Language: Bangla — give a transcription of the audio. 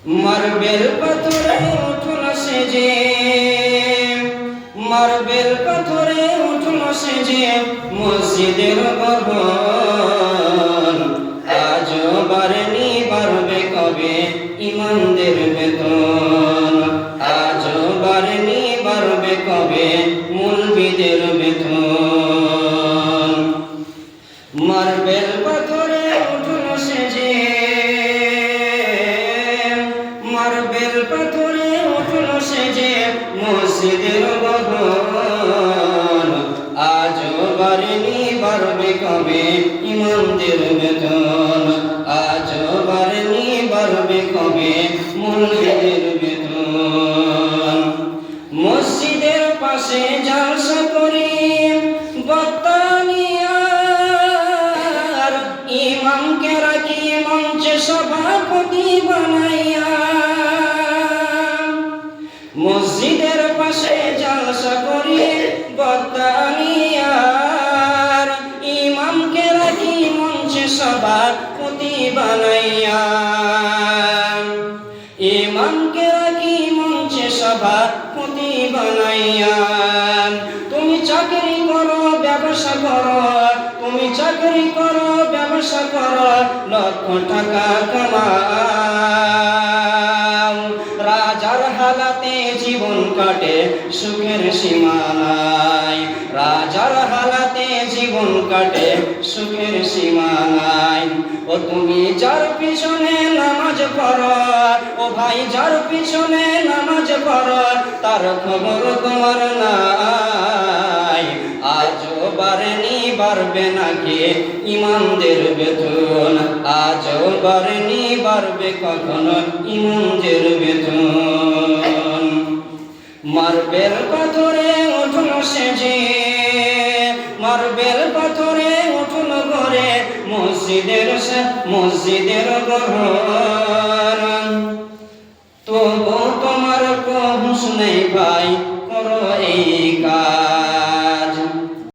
মার্বেল পাথরে উঠল সেজে, মার্বেল পাথরে উঠল সেজে মসজিদের ভবন। আজও বাড়েনি, বাড়বে কবে ইমানদের বেতন? আজও বাড়েনি, বাড়বে কবে মুলবিদের বেতন? মার্বেল পাথরে উঠল সেজে, মার্বেল পাথরে উঠল সেজে মসজিদের ভবন। আজও বাড়েনি, বাড়বে কবে ইমানদের বেতন? আজও বাড়েনি, বাড়বে কবে মুলবিদের বেতন? মসজিদের পাশে জালসা করি বক্তানিয়ার, ইমামকে রাখি মঞ্চে সভাপতি বানাইয়া। মসজিদের পাশে জালসা করি বক্তানিয়ার, ইমামকে রাখি মঞ্চে সভাপতি বানাইয়া। ইমামকে রাখি মঞ্চে সভাপতি বানাইয়া। তুমি চাকরি করো, ব্যবসা করো, তুমি চাকরি করো, ব্যবসা করো, লক্ষ টাকা কামাও। রাজার হালাতে জীবন কাটে, সুখের সীমা নাই। রাজার হালাতে জীবন কাটে, সুখের সীমা নাই। ও তুমি যার পিছনে নামাজ পড়ো, ও ভাই যার পিছনে নামাজ পড়ো, তার খবর তোমার নাই। আজও বাড়েনি, বাড়বে নাকি ইমানদের বেতন? আজও বাড়েনি, বাড়বে কখনো ইমানদের বেতন? মার্বেল পাথরে উঠল সেজে, মার্বেল পাথরে উঠল ঘরে মসজিদের ঘর। তবু তোমার হুঁশ নেই ভাই,